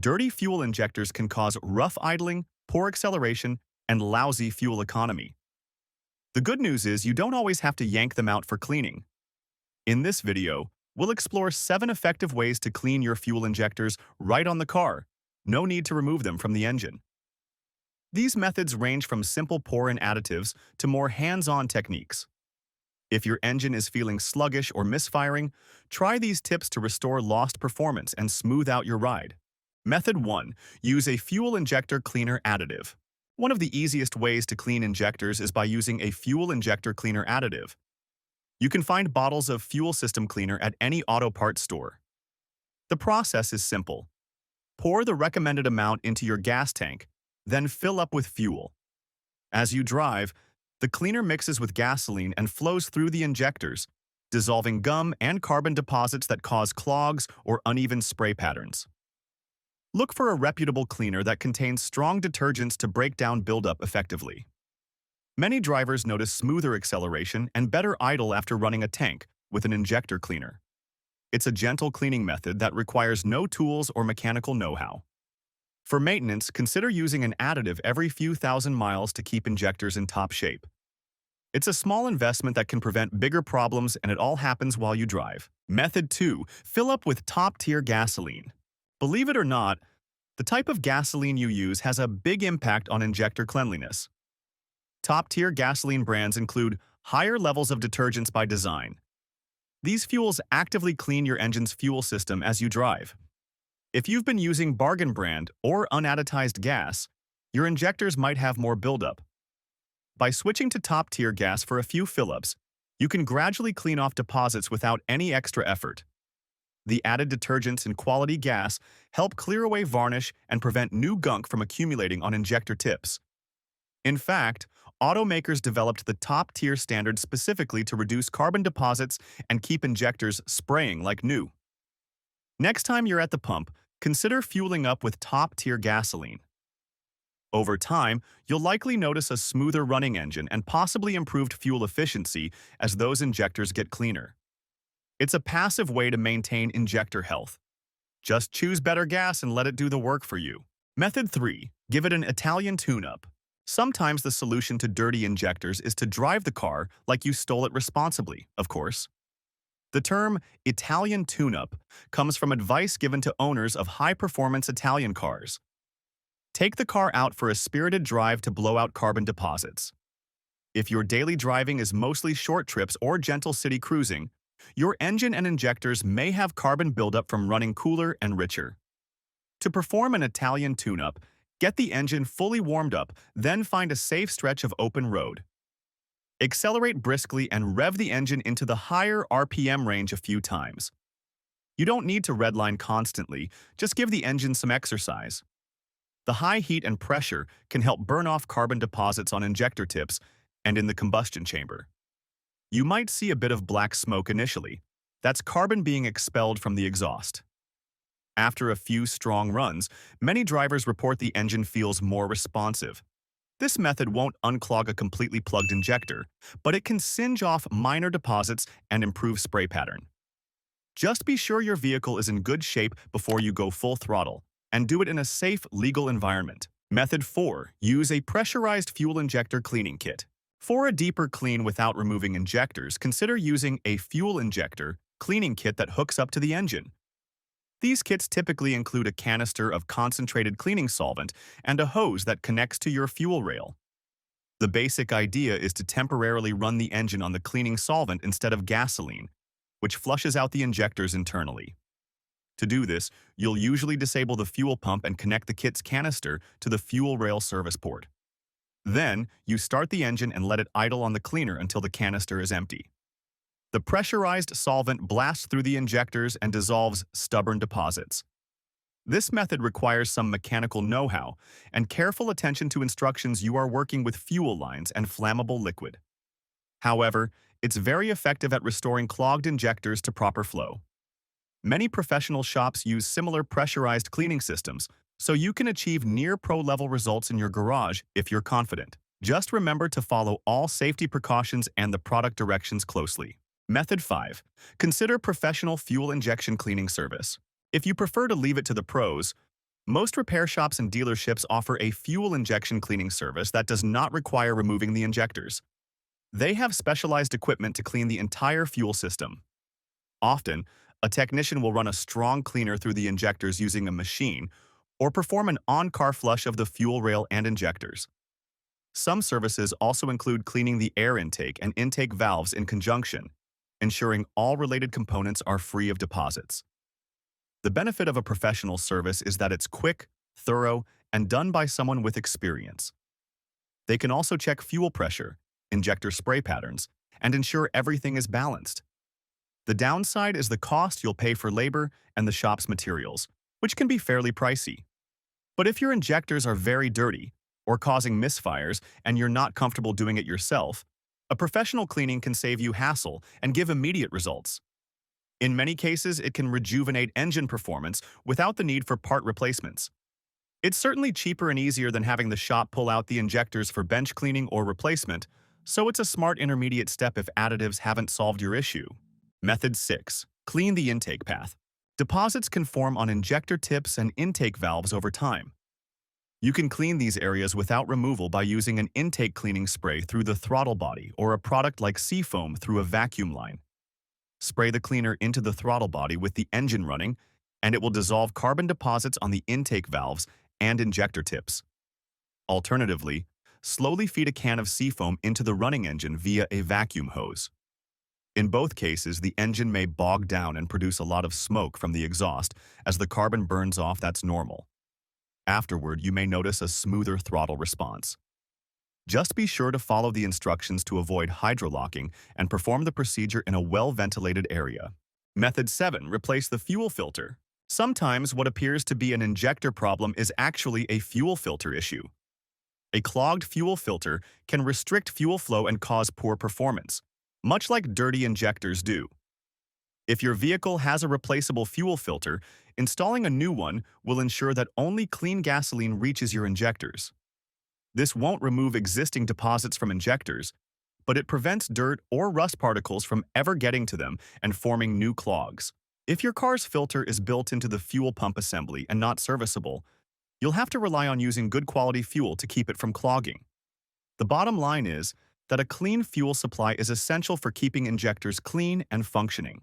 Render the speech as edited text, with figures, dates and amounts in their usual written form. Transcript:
Dirty fuel injectors can cause rough idling, poor acceleration, and lousy fuel economy. The good news is you don't always have to yank them out for cleaning. In this video, we'll explore 7 effective ways to clean your fuel injectors right on the car. No need to remove them from the engine. These methods range from simple pour-in additives to more hands-on techniques. If your engine is feeling sluggish or misfiring, try these tips to restore lost performance and smooth out your ride. Method 1. Use a fuel injector cleaner additive. One of the easiest ways to clean injectors is by using a fuel injector cleaner additive. You can find bottles of fuel system cleaner at any auto parts store. The process is simple. Pour the recommended amount into your gas tank, then fill up with fuel. As you drive, the cleaner mixes with gasoline and flows through the injectors, dissolving gum and carbon deposits that cause clogs or uneven spray patterns. Look for a reputable cleaner that contains strong detergents to break down buildup effectively. Many drivers notice smoother acceleration and better idle after running a tank with an injector cleaner. It's a gentle cleaning method that requires no tools or mechanical know-how. For maintenance, consider using an additive every few thousand miles to keep injectors in top shape. It's a small investment that can prevent bigger problems, and it all happens while you drive. Method 2. Fill up with top-tier gasoline. Believe it or not, the type of gasoline you use has a big impact on injector cleanliness. Top-tier gasoline brands include higher levels of detergents by design. These fuels actively clean your engine's fuel system as you drive. If you've been using bargain brand or unadditized gas, your injectors might have more buildup. By switching to top-tier gas for a few fill-ups, you can gradually clean off deposits without any extra effort. The added detergents in quality gas help clear away varnish and prevent new gunk from accumulating on injector tips. In fact, automakers developed the top-tier standard specifically to reduce carbon deposits and keep injectors spraying like new. Next time you're at the pump, consider fueling up with top-tier gasoline. Over time, you'll likely notice a smoother running engine and possibly improved fuel efficiency as those injectors get cleaner. It's a passive way to maintain injector health. Just choose better gas and let it do the work for you. Method 3. Give it an Italian tune-up. Sometimes the solution to dirty injectors is to drive the car like you stole it responsibly, of course. The term Italian tune-up comes from advice given to owners of high-performance Italian cars. Take the car out for a spirited drive to blow out carbon deposits. If your daily driving is mostly short trips or gentle city cruising, your engine and injectors may have carbon buildup from running cooler and richer. To perform an Italian tune-up, get the engine fully warmed up, then find a safe stretch of open road. Accelerate briskly and rev the engine into the higher RPM range a few times. You don't need to redline constantly, just give the engine some exercise. The high heat and pressure can help burn off carbon deposits on injector tips and in the combustion chamber. You might see a bit of black smoke initially. That's carbon being expelled from the exhaust. After a few strong runs, many drivers report the engine feels more responsive. This method won't unclog a completely plugged injector, but it can singe off minor deposits and improve spray pattern. Just be sure your vehicle is in good shape before you go full throttle, and do it in a safe, legal environment. Method 4. Use a pressurized fuel injector cleaning kit. For a deeper clean without removing injectors, consider using a fuel injector cleaning kit that hooks up to the engine. These kits typically include a canister of concentrated cleaning solvent and a hose that connects to your fuel rail. The basic idea is to temporarily run the engine on the cleaning solvent instead of gasoline, which flushes out the injectors internally. To do this, you'll usually disable the fuel pump and connect the kit's canister to the fuel rail service port. Then, you start the engine and let it idle on the cleaner until the canister is empty. The pressurized solvent blasts through the injectors and dissolves stubborn deposits. This method requires some mechanical know-how and careful attention to instructions. You are working with fuel lines and flammable liquid. However, it's very effective at restoring clogged injectors to proper flow. Many professional shops use similar pressurized cleaning systems, so you can achieve near pro-level results in your garage if you're confident. Just remember to follow all safety precautions and the product directions closely. Method 5. Consider professional fuel injection cleaning service. If you prefer to leave it to the pros, Most repair shops and dealerships offer a fuel injection cleaning service that does not require removing the injectors. They have specialized equipment to clean the entire fuel system. Often, a technician will run a strong cleaner through the injectors using a machine or perform an on-car flush of the fuel rail and injectors. Some services also include cleaning the air intake and intake valves in conjunction, ensuring all related components are free of deposits. The benefit of a professional service is that it's quick, thorough, and done by someone with experience. They can also check fuel pressure, injector spray patterns, and ensure everything is balanced. The downside is the cost you'll pay for labor and the shop's materials, which can be fairly pricey. But if your injectors are very dirty or causing misfires and you're not comfortable doing it yourself, a professional cleaning can save you hassle and give immediate results. In many cases, it can rejuvenate engine performance without the need for part replacements. It's certainly cheaper and easier than having the shop pull out the injectors for bench cleaning or replacement, so it's a smart intermediate step if additives haven't solved your issue. Method 6. Clean the intake path. Deposits can form on injector tips and intake valves over time. You can clean these areas without removal by using an intake cleaning spray through the throttle body or a product like seafoam through a vacuum line. Spray the cleaner into the throttle body with the engine running, and it will dissolve carbon deposits on the intake valves and injector tips. Alternatively, slowly feed a can of seafoam into the running engine via a vacuum hose. In both cases, the engine may bog down and produce a lot of smoke from the exhaust as the carbon burns off. That's normal. Afterward, you may notice a smoother throttle response. Just be sure to follow the instructions to avoid hydrolocking and perform the procedure in a well-ventilated area. Method 7. Replace the fuel filter. Sometimes what appears to be an injector problem is actually a fuel filter issue. A clogged fuel filter can restrict fuel flow and cause poor performance, much like dirty injectors do. If your vehicle has a replaceable fuel filter, installing a new one will ensure that only clean gasoline reaches your injectors. This won't remove existing deposits from injectors, but it prevents dirt or rust particles from ever getting to them and forming new clogs. If your car's filter is built into the fuel pump assembly and not serviceable, you'll have to rely on using good quality fuel to keep it from clogging. The bottom line is that a clean fuel supply is essential for keeping injectors clean and functioning.